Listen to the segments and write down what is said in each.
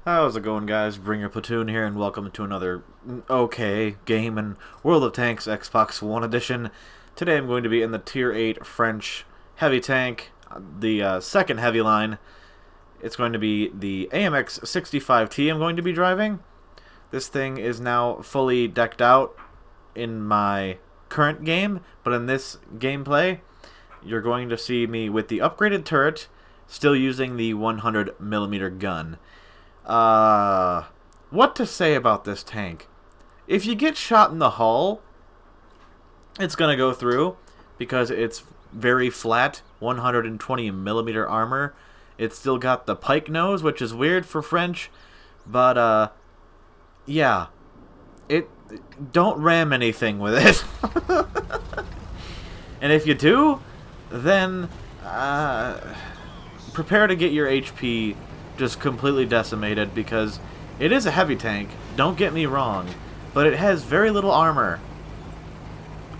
How's it going, guys? Bring your platoon here, and welcome to another okay game in World of Tanks Xbox One Edition. Today I'm going to be in the Tier 8 French heavy tank, the second heavy line. It's going to be the AMX 65t I'm going to be driving. This thing is now fully decked out in my current game, but in this gameplay, you're going to see me with the upgraded turret, still using the 100mm gun. What to say about this tank? If you get shot in the hull, it's gonna go through because it's very flat, 120mm armor. It's still got the pike nose, which is weird for French, but yeah, don't ram anything with it. And if you do, then prepare to get your HP just completely decimated, because it is a heavy tank, don't get me wrong, but it has very little armor.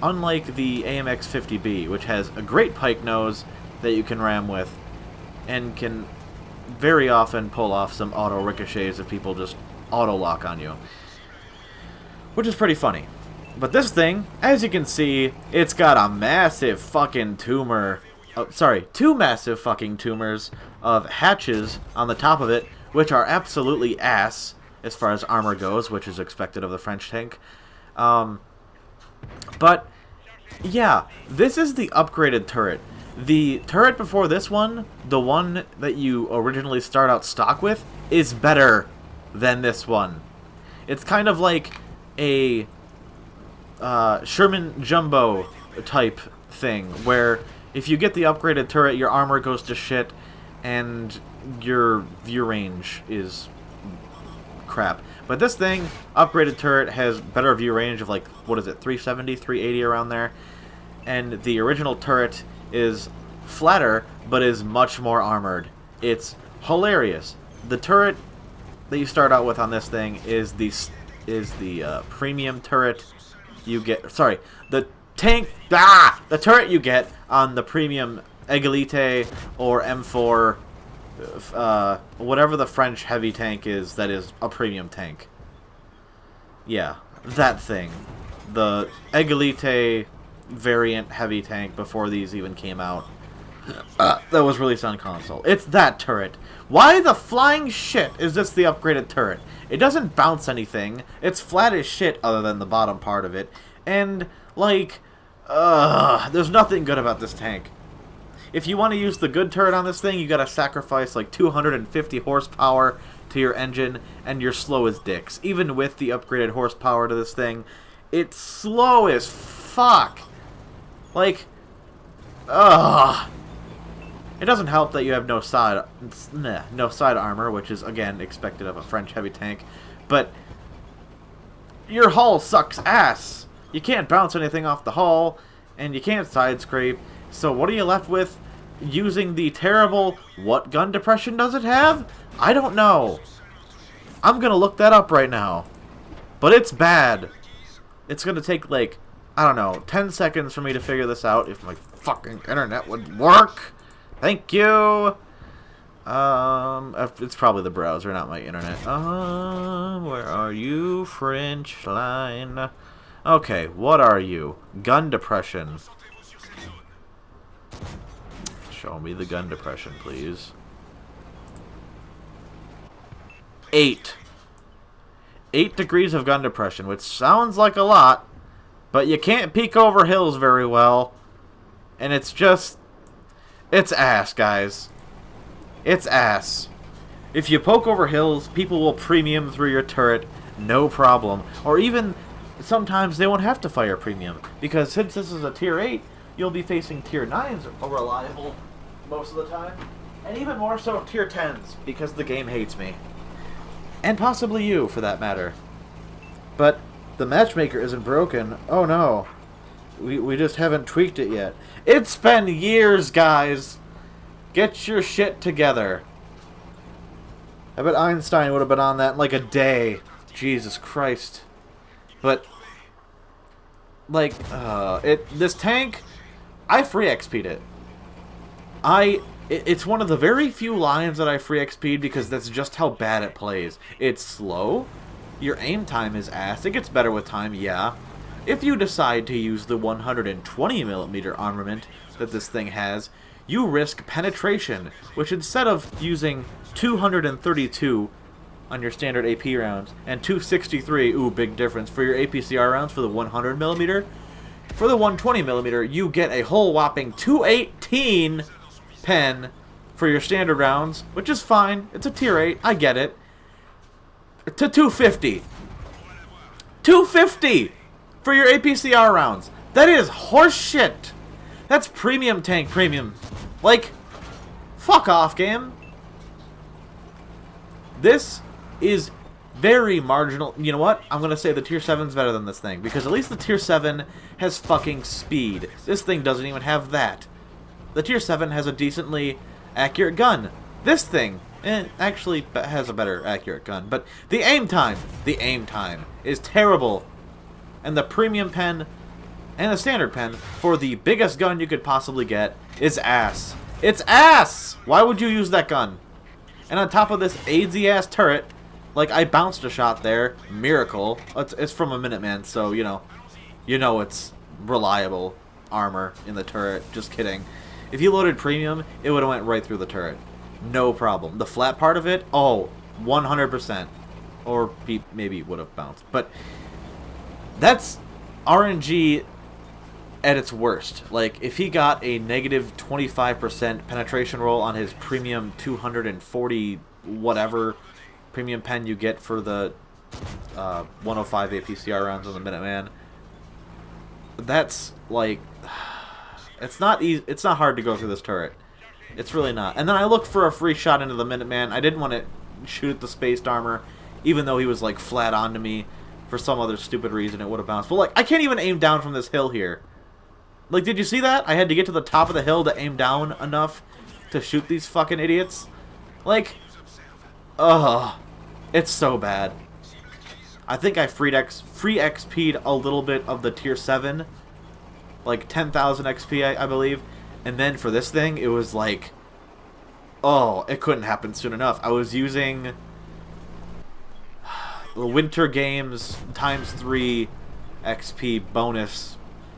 Unlike the AMX 50B, which has a great pike nose that you can ram with, and can very often pull off some auto ricochets if people just auto lock on you, which is pretty funny. But this thing, as you can see, it's got a massive fucking tumor. Oh, sorry, two massive fucking tumors of hatches on the top of it, which are absolutely ass as far as armor goes, which is expected of the French tank. But yeah, this is the upgraded turret. The turret before this one, the one that you originally start out stock with, is better than this one. It's kind of like a Sherman Jumbo type thing, where if you get the upgraded turret, your armor goes to shit, and your view range is crap. But this thing, upgraded turret, has better view range of, like, what is it, 370, 380 around there. And the original turret is flatter, but is much more armored. It's hilarious. The turret that you start out with on this thing is the premium turret you get. Sorry, the turret you get on the premium Égalité or M4, whatever the French heavy tank is that is a premium tank. Yeah, that thing. The Égalité variant heavy tank before these even came out. That was released on console. It's that turret. Why the flying shit is this the upgraded turret? It doesn't bounce anything. It's flat as shit other than the bottom part of it. And, like, there's nothing good about this tank. If you want to use the good turret on this thing, you gotta sacrifice like 250 horsepower to your engine, and you're slow as dicks. Even with the upgraded horsepower to this thing, it's slow as fuck. Like, it doesn't help that you have no side armor, which is, again, expected of a French heavy tank. But your hull sucks ass. You can't bounce anything off the hull, and you can't side scrape. So what are you left with? Using the terrible, what gun depression does it have? I don't know. I'm gonna look that up right now. But it's bad. It's gonna take, like, I don't know, 10 seconds for me to figure this out if my fucking internet would work. Thank you. It's probably the browser, not my internet. Where are you, French line? Okay, what are you? Gun depression. Show me the gun depression, please. 8. 8 degrees of gun depression, which sounds like a lot, but you can't peek over hills very well. And it's just... it's ass, guys. It's ass. If you poke over hills, people will premium through your turret, no problem. Or even, sometimes they won't have to fire premium, because since this is a Tier 8, you'll be facing Tier 9s reliable most of the time, and even more so Tier 10s, because the game hates me. And possibly you, for that matter. But the matchmaker isn't broken. Oh no. We just haven't tweaked it yet. It's been years, guys. Get your shit together. I bet Einstein would have been on that in like a day. Jesus Christ. But, like, this tank, I free XP'd it. I It's one of the very few lines that I free XP'd because that's just how bad it plays. It's slow. Your aim time is ass. It gets better with time, yeah. If you decide to use the 120mm armament that this thing has, you risk penetration, which instead of using 232 on your standard AP rounds and 263, ooh, big difference, for your APCR rounds for the 100mm, for the 120mm, you get a whole whopping 218 pen for your standard rounds, which is fine. It's a tier 8, I get it. To 250. 250 for your APCR rounds. That is horseshit. That's premium tank premium. Like, fuck off, game. This is very marginal. You know what? I'm going to say the tier 7's better than this thing, because at least the tier 7 has fucking speed. This thing doesn't even have that. The tier 7 has a decently accurate gun. This thing actually has a better accurate gun, but the aim time is terrible. And the premium pen and the standard pen for the biggest gun you could possibly get is ass. It's ass! Why would you use that gun? And on top of this AIDSy ass turret, like, I bounced a shot there, miracle. It's from a Minuteman, so you know it's reliable armor in the turret. Just kidding. If you loaded premium, it would have went right through the turret. No problem. The flat part of it, oh, 100%. Or maybe would have bounced. But that's RNG at its worst. Like, if he got a negative 25% penetration roll on his premium 240 whatever premium pen you get for the 105 APCR rounds on the Minuteman, that's like, it's not easy. It's not hard to go through this turret. It's really not. And then I looked for a free shot into the Minuteman. I didn't want to shoot at the spaced armor, even though he was like flat onto me. For some other stupid reason, it would have bounced. But like, I can't even aim down from this hill here. Like, did you see that? I had to get to the top of the hill to aim down enough to shoot these fucking idiots. Like, ugh, it's so bad. I think I free XP'd a little bit of the tier 7, like 10,000 XP, I believe. And then for this thing, it was like, oh, it couldn't happen soon enough. I was using the Winter Games ×3 XP bonus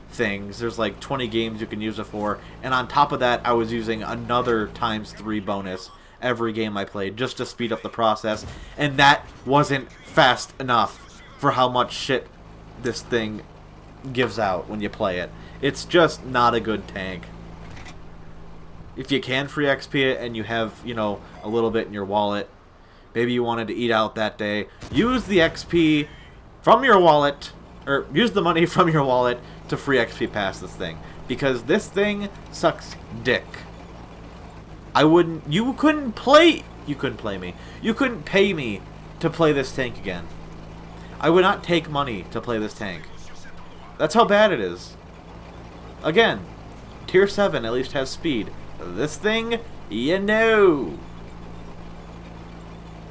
things. There's like 20 games you can use it for. And on top of that, I was using another ×3 bonus every game I played just to speed up the process. And that wasn't fast enough for how much shit this thing gives out when you play it. It's just not a good tank. If you can free XP it and you have, you know, a little bit in your wallet, maybe you wanted to eat out that day, use the XP from your wallet, or use the money from your wallet to free XP pass this thing. Because this thing sucks dick. You couldn't play me. You couldn't pay me to play this tank again. I would not take money to play this tank. That's how bad it is. Again, tier 7 at least has speed. This thing, you know.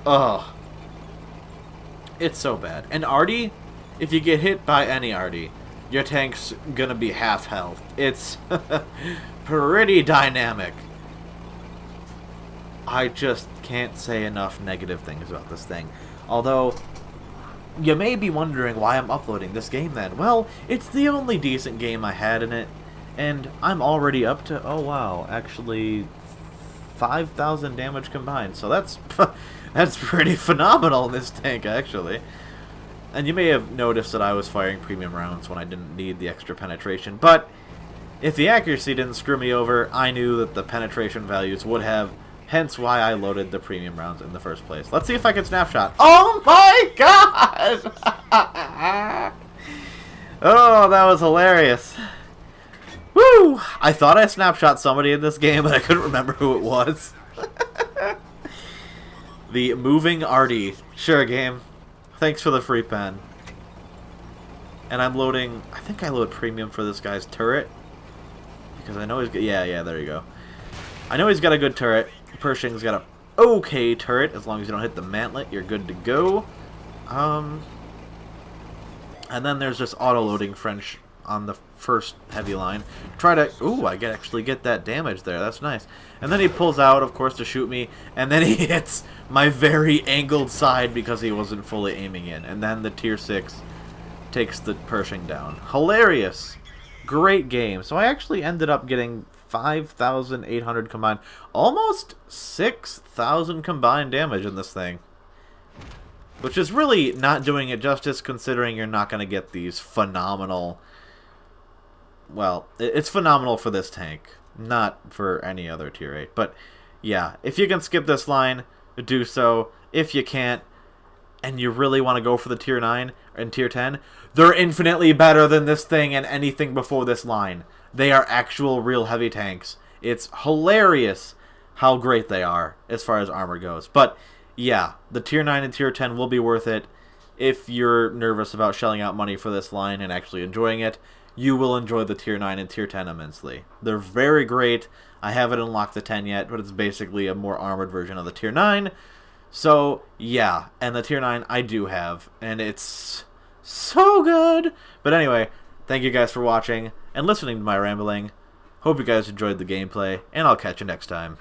Ugh. It's so bad. And Artie, if you get hit by any Artie, your tank's gonna be half health. It's pretty dynamic. I just can't say enough negative things about this thing. Although, you may be wondering why I'm uploading this game then. Well, it's the only decent game I had in it. And I'm already up to, oh wow, actually 5,000 damage combined. So that's pretty phenomenal in this tank, actually. And you may have noticed that I was firing premium rounds when I didn't need the extra penetration. But if the accuracy didn't screw me over, I knew that the penetration values would have. Hence why I loaded the premium rounds in the first place. Let's see if I can snapshot. Oh my god! Oh, that was hilarious. Woo! I thought I snapshot somebody in this game, but I couldn't remember who it was. The moving Artie. Sure, game. Thanks for the free pen. And I'm loading... I think I load premium for this guy's turret. Because I know he's... Yeah, there you go. I know he's got a good turret. Pershing's got a okay turret. As long as you don't hit the mantlet, you're good to go. And then there's just auto-loading French on the first heavy line. Try to... Ooh, I actually get that damage there. That's nice. And then he pulls out, of course, to shoot me. And then he hits my very angled side because he wasn't fully aiming in. And then the tier 6 takes the Pershing down. Hilarious. Great game. So I actually ended up getting 5,800 combined. Almost 6,000 combined damage in this thing. Which is really not doing it justice, considering you're not going to get these phenomenal... Well, it's phenomenal for this tank, not for any other tier 8. But, yeah, if you can skip this line, do so. If you can't, and you really want to go for the tier 9 and tier 10, they're infinitely better than this thing and anything before this line. They are actual real heavy tanks. It's hilarious how great they are as far as armor goes. But... yeah, the tier 9 and tier 10 will be worth it. If you're nervous about shelling out money for this line and actually enjoying it, you will enjoy the tier 9 and tier 10 immensely. They're very great. I haven't unlocked the 10 yet, but it's basically a more armored version of the tier 9. So, yeah, and the tier 9 I do have, and it's so good. But anyway, thank you guys for watching and listening to my rambling. Hope you guys enjoyed the gameplay, and I'll catch you next time.